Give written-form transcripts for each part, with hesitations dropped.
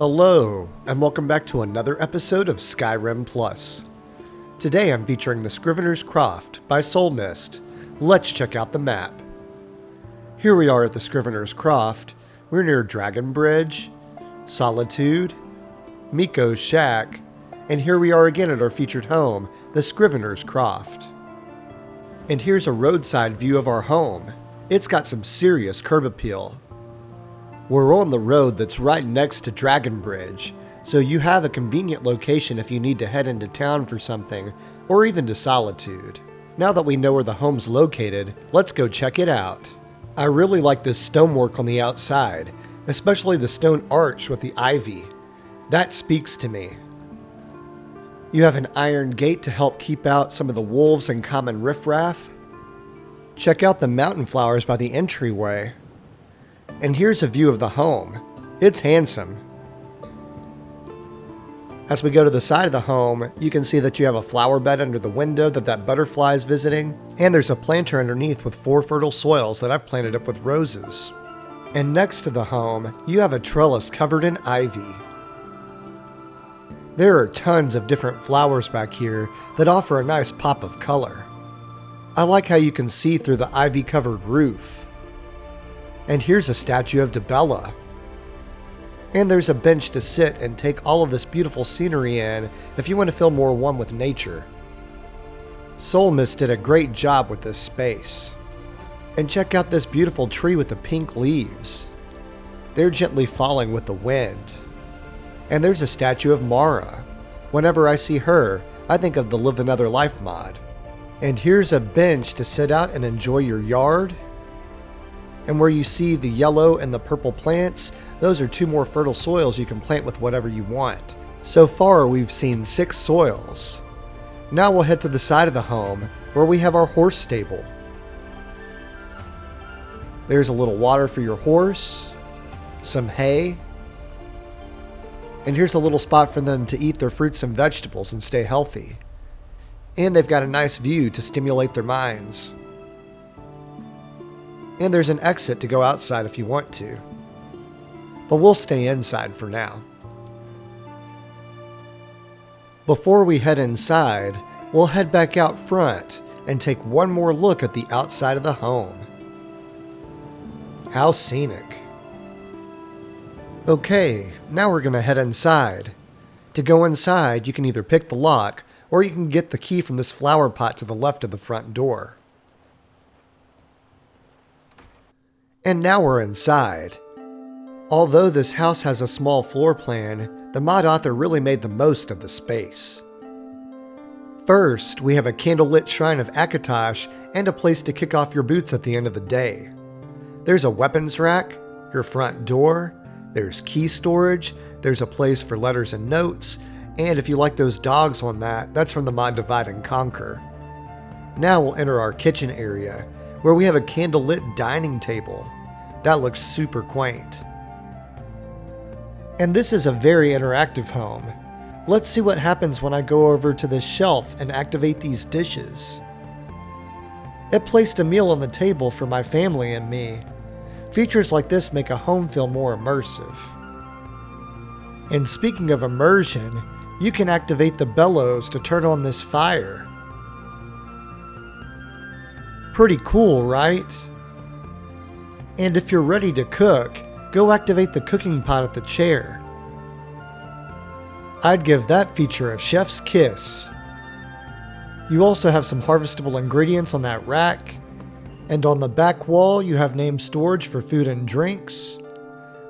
Hello, and welcome back to another episode of SkyrimPlus. Today I'm featuring the Scrivener's Croft by Soul Mist. Let's check out the map. Here we are at the Scrivener's Croft. We're near Dragon Bridge, Solitude, Miko's Shack, and here we are again at our featured home, the Scrivener's Croft. And here's a roadside view of our home. It's got some serious curb appeal. We're on the road that's right next to Dragon Bridge, so you have a convenient location if you need to head into town for something, or even to Solitude. Now that we know where the home's located, let's go check it out. I really like this stonework on the outside, especially the stone arch with the ivy. That speaks to me. You have an iron gate to help keep out some of the wolves and common riffraff. Check out the mountain flowers by the entryway. And here's a view of the home. It's handsome. As we go to the side of the home, you can see that you have a flower bed under the window that butterfly is visiting, and there's a planter underneath with 4 fertile soils that I've planted up with roses. And next to the home, you have a trellis covered in ivy. There are tons of different flowers back here that offer a nice pop of color. I like how you can see through the ivy-covered roof. And here's a statue of Debella. And there's a bench to sit and take all of this beautiful scenery in if you want to feel more one with nature. Soul Mist did a great job with this space. And check out this beautiful tree with the pink leaves. They're gently falling with the wind. And there's a statue of Mara. Whenever I see her, I think of the Live Another Life mod. And here's a bench to sit out and enjoy your yard. And where you see the yellow and the purple plants, those are 2 more fertile soils you can plant with whatever you want. So far, we've seen 6 soils. Now we'll head to the side of the home, where we have our horse stable. There's a little water for your horse, some hay, and here's a little spot for them to eat their fruits and vegetables and stay healthy. And they've got a nice view to stimulate their minds. And there's an exit to go outside if you want to. But we'll stay inside for now. Before we head inside, we'll head back out front and take one more look at the outside of the home. How scenic. Okay, now we're gonna head inside. To go inside, you can either pick the lock or you can get the key from this flower pot to the left of the front door. And now we're inside. Although this house has a small floor plan, the mod author really made the most of the space. First, we have a candlelit shrine of Akatosh and a place to kick off your boots at the end of the day. There's a weapons rack, your front door, there's key storage, there's a place for letters and notes, and if you like those dogs on that, that's from the mod Divide and Conquer. Now we'll enter our kitchen area, where we have a candlelit dining table. That looks super quaint. And this is a very interactive home. Let's see what happens when I go over to this shelf and activate these dishes. It placed a meal on the table for my family and me. Features like this make a home feel more immersive. And speaking of immersion, you can activate the bellows to turn on this fire. Pretty cool, right? And if you're ready to cook, go activate the cooking pot at the chair. I'd give that feature a chef's kiss. You also have some harvestable ingredients on that rack, and on the back wall you have named storage for food and drinks.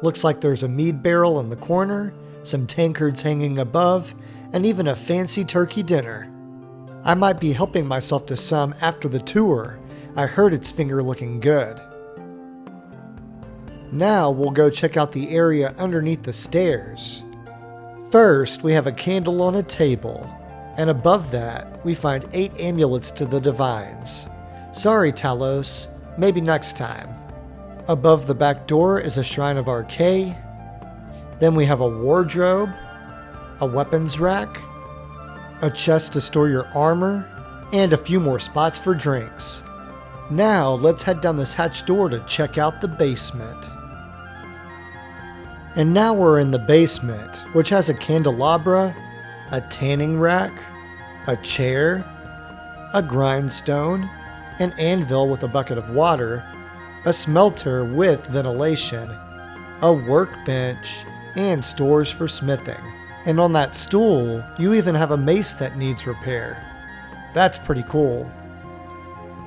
Looks like there's a mead barrel in the corner, some tankards hanging above, and even a fancy turkey dinner. I might be helping myself to some after the tour. I heard it's finger looking good. Now we'll go check out the area underneath the stairs. First, we have a candle on a table, and above that, we find 8 amulets to the divines. Sorry, Talos, maybe next time. Above the back door is a shrine of Arcane. Then we have a wardrobe, a weapons rack, a chest to store your armor, and a few more spots for drinks. Now let's head down this hatch door to check out the basement. And now we're in the basement, which has a candelabra, a tanning rack, a chair, a grindstone, an anvil with a bucket of water, a smelter with ventilation, a workbench, and stores for smithing. And on that stool, you even have a mace that needs repair. That's pretty cool.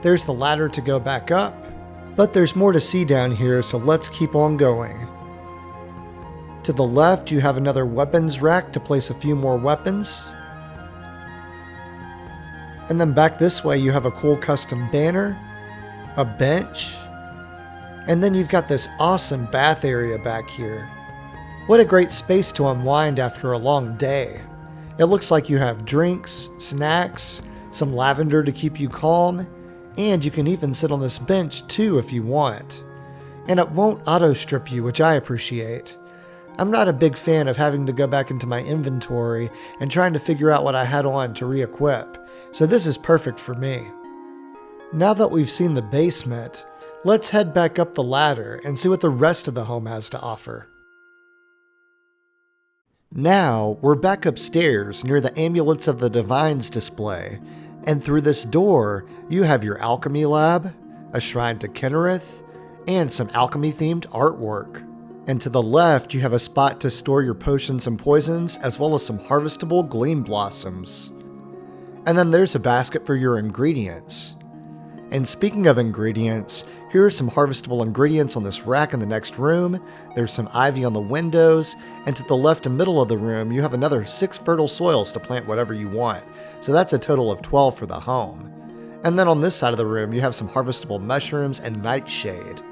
There's the ladder to go back up, but there's more to see down here, so let's keep on going. To the left, you have another weapons rack to place a few more weapons. And then back this way, you have a cool custom banner, a bench, and then you've got this awesome bath area back here. What a great space to unwind after a long day. It looks like you have drinks, snacks, some lavender to keep you calm, and you can even sit on this bench too if you want. And it won't auto-strip you, which I appreciate. I'm not a big fan of having to go back into my inventory and trying to figure out what I had on to re-equip, so this is perfect for me. Now that we've seen the basement, let's head back up the ladder and see what the rest of the home has to offer. Now, we're back upstairs near the Amulets of the Divines display, and through this door, you have your alchemy lab, a shrine to Kinnereth, and some alchemy-themed artwork. And to the left, you have a spot to store your potions and poisons, as well as some harvestable gleam blossoms. And then there's a basket for your ingredients. And speaking of ingredients, here are some harvestable ingredients on this rack in the next room. There's some ivy on the windows, and to the left and middle of the room, you have another 6 fertile soils to plant whatever you want. So that's a total of 12 for the home. And then on this side of the room, you have some harvestable mushrooms and nightshade.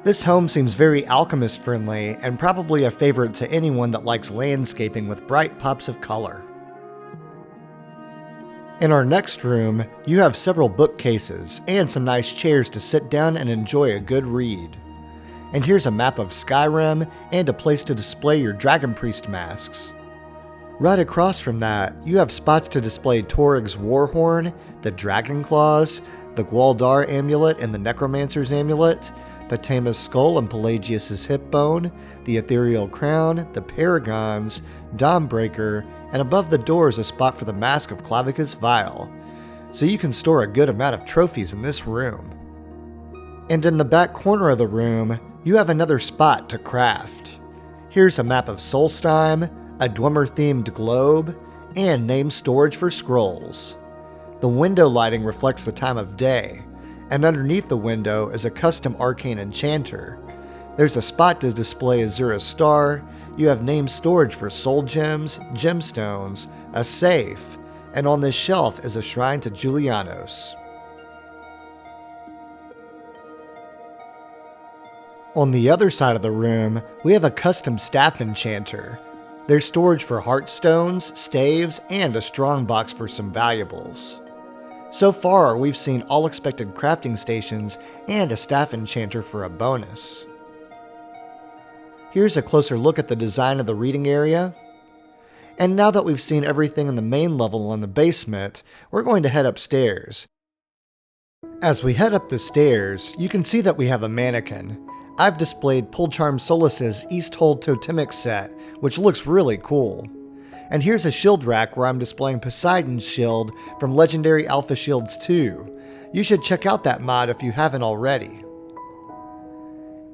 This home seems very alchemist friendly, and probably a favorite to anyone that likes landscaping with bright pops of color. In our next room, you have several bookcases and some nice chairs to sit down and enjoy a good read. And here's a map of Skyrim and a place to display your Dragon Priest masks. Right across from that, you have spots to display Torig's Warhorn, the Dragon Claws, the Gwaldar Amulet and the Necromancer's Amulet, Patema's Skull and Pelagius's Hip Bone, the Ethereal Crown, the Paragons, Dawnbreaker, and above the door is a spot for the Mask of Clavicus Vile, so you can store a good amount of trophies in this room. And in the back corner of the room, you have another spot to craft. Here's a map of Solstheim, a Dwemer-themed globe, and name storage for scrolls. The window lighting reflects the time of day, and underneath the window is a custom arcane enchanter. There's a spot to display Azura's Star, you have name storage for soul gems, gemstones, a safe, and on this shelf is a shrine to Julianos. On the other side of the room, we have a custom staff enchanter. There's storage for heartstones, staves, and a strong box for some valuables. So far, we've seen all expected crafting stations and a staff enchanter for a bonus. Here's a closer look at the design of the reading area. And now that we've seen everything in the main level and the basement, we're going to head upstairs. As we head up the stairs, you can see that we have a mannequin. I've displayed Pullcharm Solas's Easthold Totemic set, which looks really cool. And here's a shield rack where I'm displaying Poseidon's shield from Legendary Alpha Shields 2. You should check out that mod if you haven't already.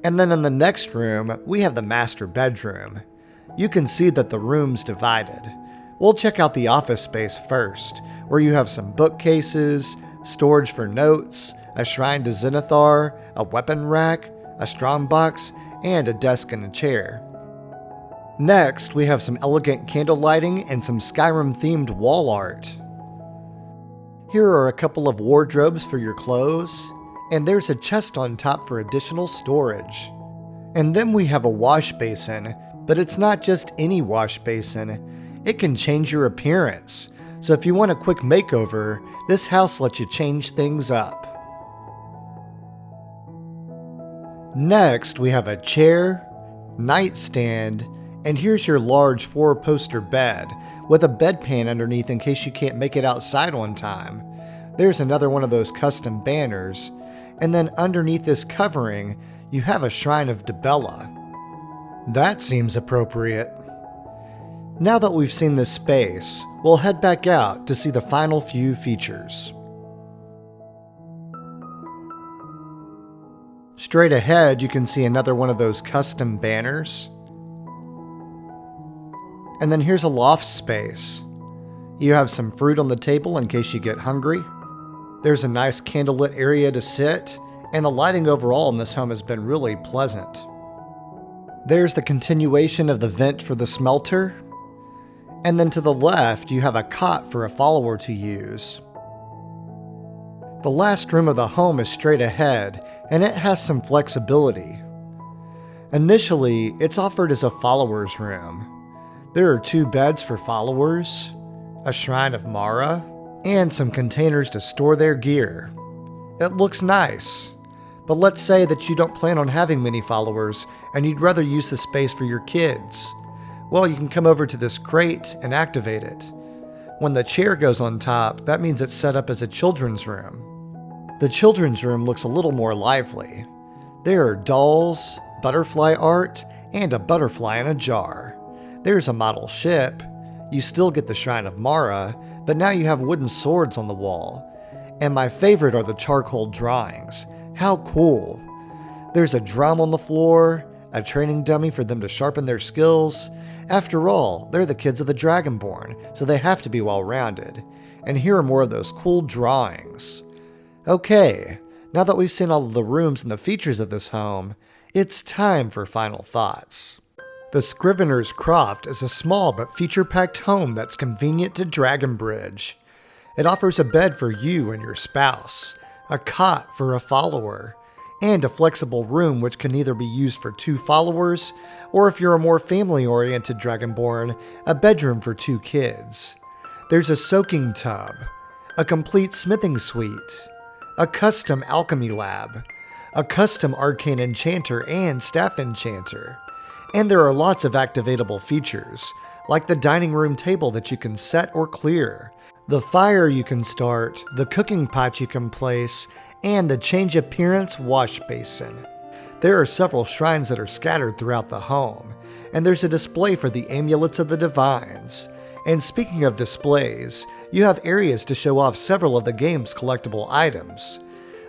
And then in the next room, we have the master bedroom. You can see that the room's divided. We'll check out the office space first, where you have some bookcases, storage for notes, a shrine to Zenithar, a weapon rack, a strongbox, and a desk and a chair. Next, we have some elegant candle lighting and some Skyrim-themed wall art. Here are a couple of wardrobes for your clothes, and there's a chest on top for additional storage. And then we have a wash basin, but it's not just any wash basin. It can change your appearance, so if you want a quick makeover, this house lets you change things up. Next, we have a chair, nightstand, and here's your large 4-poster bed, with a bedpan underneath in case you can't make it outside on time. There's another one of those custom banners, and then underneath this covering, you have a shrine of Dibella. That seems appropriate. Now that we've seen this space, we'll head back out to see the final few features. Straight ahead, you can see another one of those custom banners. And then here's a loft space. You have some fruit on the table in case you get hungry. There's a nice candlelit area to sit, and the lighting overall in this home has been really pleasant. There's the continuation of the vent for the smelter. And then to the left, you have a cot for a follower to use. The last room of the home is straight ahead, and it has some flexibility. Initially, it's offered as a follower's room. There are 2 beds for followers, a shrine of Mara, and some containers to store their gear. It looks nice, but let's say that you don't plan on having many followers and you'd rather use the space for your kids. Well, you can come over to this crate and activate it. When the chair goes on top, that means it's set up as a children's room. The children's room looks a little more lively. There are dolls, butterfly art, and a butterfly in a jar. There's a model ship. You still get the Shrine of Mara, but now you have wooden swords on the wall. And my favorite are the charcoal drawings. How cool! There's a drum on the floor, a training dummy for them to sharpen their skills. After all, they're the kids of the Dragonborn, so they have to be well-rounded. And here are more of those cool drawings. Okay, now that we've seen all of the rooms and the features of this home, it's time for final thoughts. The Scrivener's Croft is a small but feature-packed home that's convenient to Dragonbridge. It offers a bed for you and your spouse, a cot for a follower, and a flexible room which can either be used for 2 followers, or if you're a more family-oriented Dragonborn, a bedroom for 2 kids. There's a soaking tub, a complete smithing suite, a custom alchemy lab, a custom arcane enchanter and staff enchanter, and there are lots of activatable features, like the dining room table that you can set or clear, the fire you can start, the cooking pot you can place, and the change appearance washbasin. There are several shrines that are scattered throughout the home, and there's a display for the amulets of the divines. And speaking of displays, you have areas to show off several of the game's collectible items.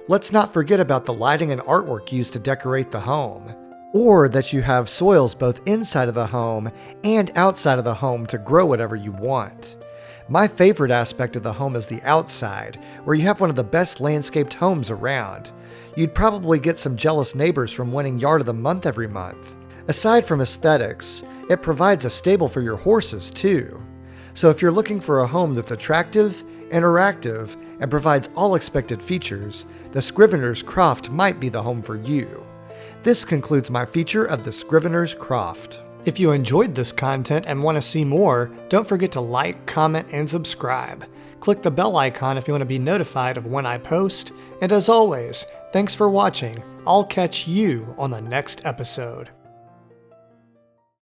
Let's not forget about the lighting and artwork used to decorate the home, or that you have soils both inside of the home and outside of the home to grow whatever you want. My favorite aspect of the home is the outside, where you have one of the best landscaped homes around. You'd probably get some jealous neighbors from winning Yard of the Month every month. Aside from aesthetics, it provides a stable for your horses too. So if you're looking for a home that's attractive, interactive, and provides all expected features, the Scrivener's Croft might be the home for you. This concludes my feature of the Scrivener's Croft. If you enjoyed this content and want to see more, don't forget to like, comment, and subscribe. Click the bell icon if you want to be notified of when I post. And as always, thanks for watching. I'll catch you on the next episode.